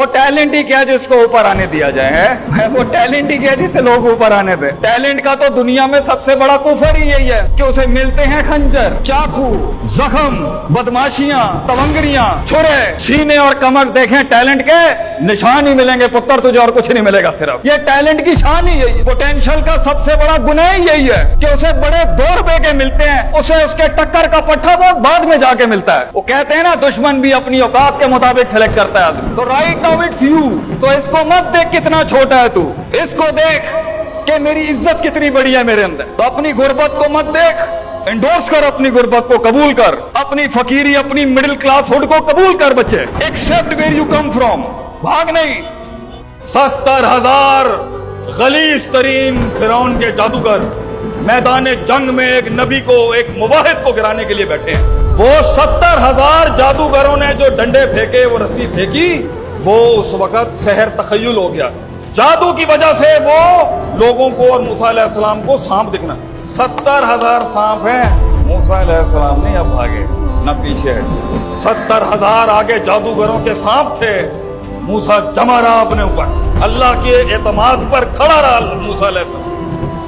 वो टैलेंट ही क्या जिसको ऊपर आने दिया जाए है, वो टैलेंट ही क्या जिससे लोग ऊपर आने दे। टैलेंट का तो दुनिया में सबसे बड़ा कुफर ही यही है कि उसे मिलते हैं खंजर, चाकू, जख्म, बदमाशियां, तवंगरियां, छुरे, सीने और कमर देखें, टैलेंट के निशान ही मिलेंगे पुत्र तुझे, और कुछ नहीं मिलेगा। सिर्फ ये टैलेंट की शान ही यही है। पोटेंशियल का सबसे बड़ा गुनाह ही यही है कि उसे बड़े 2 रुपए के मिलते हैं, उसे उसके टक्कर का पट्टा बहुत बाद में जाके मिलता है। वो कहते हैं ना, दुश्मन भी अपनी औकात के मुताबिक सेलेक्ट करता है आदमी। तो राइट नाउ इट्स यू। तो इसको मत देख कितना छोटा है तू, इसको देख कि मेरी इज्जत कितनी बड़ी है मेरे अंदर। तो अपनी गुर्बत को मत देख, एंडोर्स कर अपनी गुर्बत को, कबूल कर अपनी फकीरी, अपनी मिडिल क्लास हुड को कबूल कर बच्चे। Accept where you come from, भाग नहीं। 70,000 गलीज तरीन फिरौन के जादूगर मैदान जंग में एक नबी को, एक मुवाहिद को गिराने के लिए बैठे हैं। वो 70,000 जादूगरों ने जो डंडे फेंके, वो रस्सी फेंकी, वो उस वक्त सहर तखय्युल हो गया। जादू की वजह से वो लोगों को और मूसा अलैहिस्सलाम को सांप दिखना। 70,000 सांप हैं, मूसा अलैहिस्सलाम नहीं अब भागे न पीछे। 70,000 आगे जादूगरों के सांप थे, मूसा जमा रहा अपने ऊपर, अल्लाह के एतमाद पर खड़ा रहा मूसा अलैहिस्सलाम।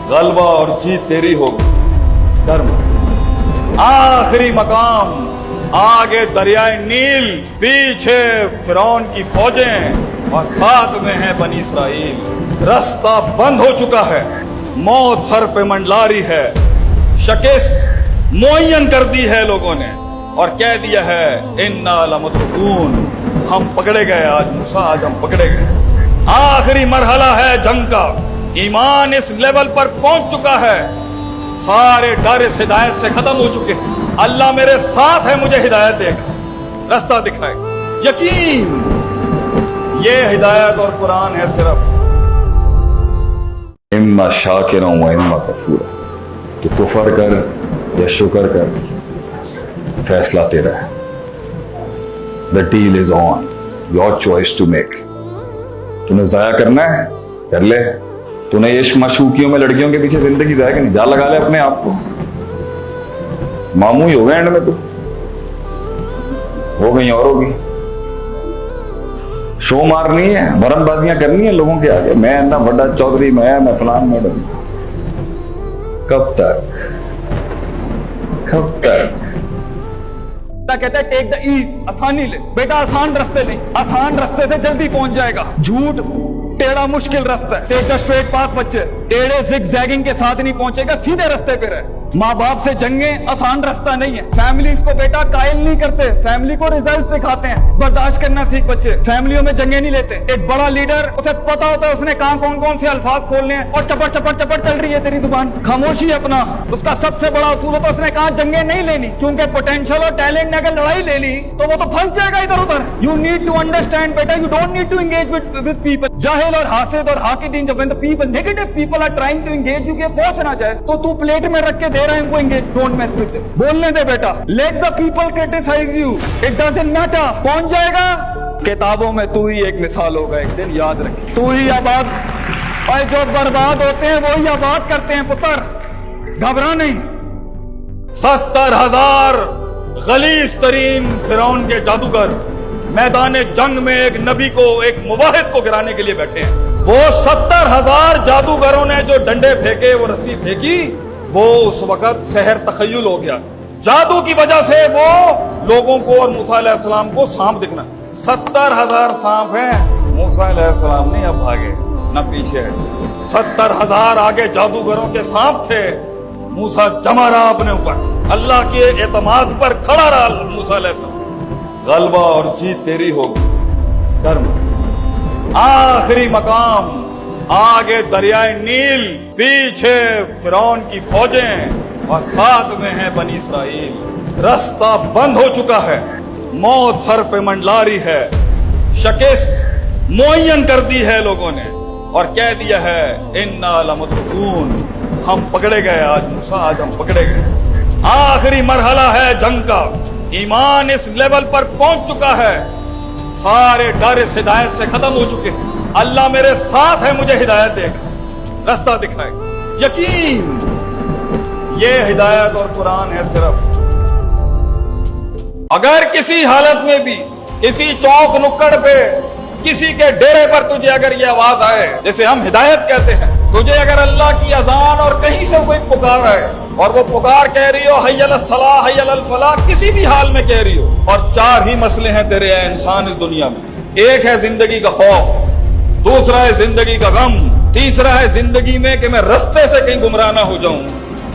गलबा और जीत तेरी होगी, धर्म। आखिरी मकाम, आगे दरियाए नील, पीछे फिरौन की फौजें और साथ में है बनी इसराइल। रास्ता बंद हो चुका है, मौत सर पे मंडला रही है, शिकस्त मुअय्यन कर दी है लोगों ने और कह दिया है इन्ना लमुद्रकून, हम पकड़े गए आज मूसा, आज हम पकड़े गए। आखिरी मरहला है जंग का, ईमान इस लेवल पर पहुंच चुका है, सारे डर इस हिदायत से खत्म हो चुके हैं। अल्लाह मेरे साथ है, मुझे हिदायत देगा, रास्ता दिखाएगा। यकीन, ये हिदायत और कुरान है सिर्फ। इम्मा शाकिरा व इम्मा कफूरा, तो कुफर कर या शुक्र कर, फैसला तेरा है। The deal is on, your choice to make. तूने जाया करना है, कर ले। तूने इश्क मशूकियों में लड़कियों के पीछे जिंदगी जाया कि नहीं, जा लगा ले अपने आप को। मामू ही हो गया एंड में, तू हो गई और होगी। शो मारनी है, बरनबाजियां करनी है लोगों के आगे, मैं ना बड़ा चौधरी, मैं फलान मैडम। कब तक, कब तक? कहता है टेक द ईज, आसानी ले बेटा, आसान रास्ते नहीं, आसान रास्ते से जल्दी पहुंच जाएगा। झूठ टेढ़ा मुश्किल रास्ता है। टेक द स्ट्रेट पाथ बच्चे, टेढ़े जिगजैगिंग के साथ नहीं पहुंचेगा, सीधे रास्ते पे रहे। माँ बाप से जंगें आसान रास्ता नहीं है। फैमिलीज को बेटा कायल नहीं करते, फैमिली को रिजल्ट दिखाते हैं। बर्दाश्त करना सीख बच्चे, फैमिलियों में जंगें नहीं लेते। एक बड़ा लीडर, उसे पता होता है उसने कहाँ कौन कौन से अल्फाज खोलने हैं, और चपड़ चपड़ चपड़ चल रही है तेरी जुबान, खामोशी अपना। उसका सबसे बड़ा असूल होता है उसने कहा जंगें नहीं लेनी, क्योंकि पोटेंशियल और टैलेंट ने अगर लड़ाई ले ली तो वो तो फंस जाएगा इधर उधर। यू नीड टू अंडरस्टैंड बेटा, you don't need to engage with people. जाहिल और हासिद और हाकिदीन, जब people negative people are trying to engage you, के पहुंच ना जाए तो तू प्लेट में रख के दे रहा है उनको engage. Don't mess with them, बोलने दे बेटा। Let the people criticise you, it doesn't matter. पहुंच जाएगा। किताबों में तू ही एक मिसाल होगा एक दिन, याद रख। तू ही आबाद, और जो बर्बाद होते हैं वही आबाद करते हैं पुत्र, घबरा नहीं। 70,000 गलीज तरीन फिरौन के जादूगर मैदान जंग में एक नबी को, एक मुवाहिद को गिराने के लिए बैठे हैं। वो 70,000 जादूगरों ने जो डंडे फेंके, वो रस्सी फेंकी, वो उस वक्त सहर तखय्युल हो गया। जादू की वजह से वो लोगों को और मूसा अलैहिस्सलाम को सांप दिखना। 70,000 सांप हैं, मूसा अलैहिस्सलाम नहीं अब भागे न पीछे। 70,000 आगे जादूगरों के सांप थे, मूसा जमा रहा अपने ऊपर, अल्लाह के एतमाद पर खड़ा रहा मूसा अलैहिस्सलाम। गलबा और जीत तेरी होगी, धर्म। आखिरी मकाम, आगे दरियाए नील, पीछे फिरौन की फौजें और साथ में है बनी इसराइल। रास्ता बंद हो चुका है, मौत सर पे मंडला रही है, शिकस्त मुअय्यन कर दी है लोगों ने और कह दिया है इन्ना लमुद्रकून, हम पकड़े गए आज मूसा, आज हम पकड़े गए। आखिरी मरहला है जंग का, ईमान इस लेवल पर पहुंच चुका है, सारे डर इस हिदायत से खत्म हो चुके हैं। अल्लाह मेरे साथ है, मुझे हिदायत देगा, रास्ता दिखाएगा। यकीन, ये हिदायत और कुरान है सिर्फ। अगर किसी हालत में भी, किसी चौक नुक्कड़ पे, किसी के डेरे पर तुझे अगर ये आवाज आए, जैसे हम हिदायत कहते हैं, तुझे अगर अल्लाह की अजान और कहीं से कोई पुकार है और वो पुकार कह रही हो हय्य अलस सलाह हय्य अलल फलाह, किसी भी हाल में कह रही हो, और चार ही मसले हैं तेरे ऐ इंसान इस दुनिया में। एक है जिंदगी का खौफ, दूसरा है जिंदगी का गम, तीसरा है जिंदगी में कि मैं रास्ते से कहीं गुमराह ना हो जाऊं,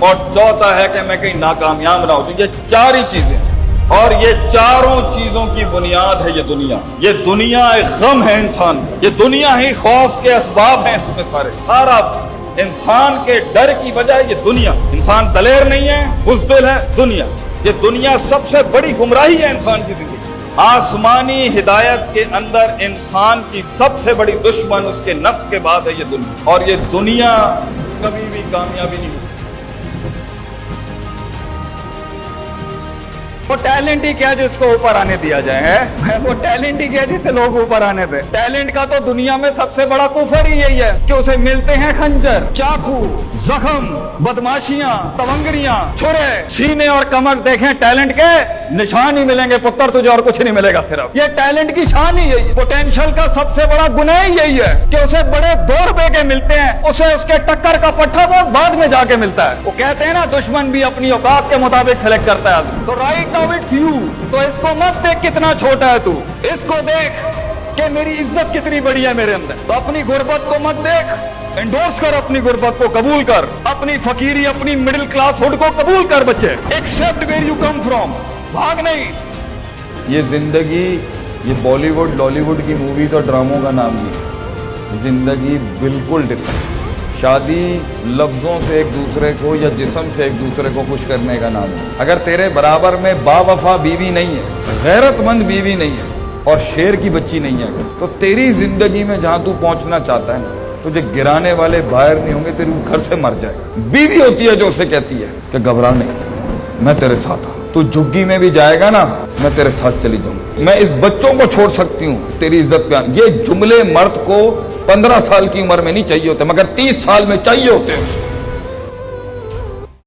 और चौथा है कि मैं कहीं नाकामयाब ना हो जाऊं। ये चार ही चीजें, और ये चारों चीजों की बुनियाद है ये दुनिया। ये दुनिया एक गम है इंसान का, ये दुनिया ही खौफ के असबाब हैं इसमें सारा इंसान के डर की वजह है ये दुनिया। इंसान दलेर नहीं है, बुज़दिल है, दुनिया, ये दुनिया सबसे बड़ी गुमराही है इंसान की जिंदगी। आसमानी हिदायत के अंदर इंसान की सबसे बड़ी दुश्मन उसके नफ्स के बाद है ये दुनिया, और ये दुनिया कभी भी कामयाबी नहीं हो सकती। वो टैलेंट ही क्या जिसको ऊपर आने दिया जाए है, वो टैलेंट ही क्या जिसे लोग ऊपर आने दे। टैलेंट का तो दुनिया में सबसे बड़ा कुफर ही यही है कि उसे मिलते हैं खंजर, चाकू, जख्म, बदमाशियां, तवंगरियां, छुरे, सीने और कमर देखें, टैलेंट के निशान ही मिलेंगे पुत्र, तुझे और कुछ नहीं मिलेगा। सिर्फ ये टैलेंट की शान ही यही है। पोटेंशियल का सबसे बड़ा गुनाह ही यही है कि उसे बड़े 2 रुपए के मिलते हैं, उसे उसके टक्कर का पट्टा बहुत बाद में जाके मिलता है। वो कहते हैं ना, दुश्मन भी अपनी औकात के मुताबिक सेलेक्ट करता है। तो राइट नाउ इट्स यू, तो इसको मत देख कितना छोटा है तू, इसको देख कि मेरी इज्जत कितनी बड़ी है मेरे अंदर। तो अपनी गुर्बत को मत देख, एंडोर्स कर अपनी गुर्बत को, कबूल कर अपनी फकीरी, अपनी मिडिल क्लास हुड को कबूल कर बच्चे। Accept where you come from, भाग नहीं। ये जिंदगी, ये बॉलीवुड लॉलीवुड की मूवीज और ड्रामों का नाम नहीं, जिंदगी बिल्कुल डिफरेंट। शादी लफ्जों से एक दूसरे को या जिस्म से एक दूसरे को खुश करने का नाम है। अगर तेरे बराबर में बावफा बीवी नहीं है, गैरतमंद बीवी नहीं है और शेर की बच्ची नहीं है, तो तेरी जिंदगी में जहां तू पहुंचना चाहता है, तुझे गिराने वाले बाहर नहीं होंगे, तेरे घर से मर जाएगा। बीवी होती है जो उसे कहती है कि घबरा नहीं, मैं तेरे साथ हूं, तू झुग्गी में भी जाएगा ना, मैं तेरे साथ चली जाऊंगी, मैं इस बच्चों को छोड़ सकती हूँ तेरी इज्जत पे। ये जुमले मर्द को 15 साल की उम्र में नहीं चाहिए होते, मगर 30 साल में चाहिए होते हैं।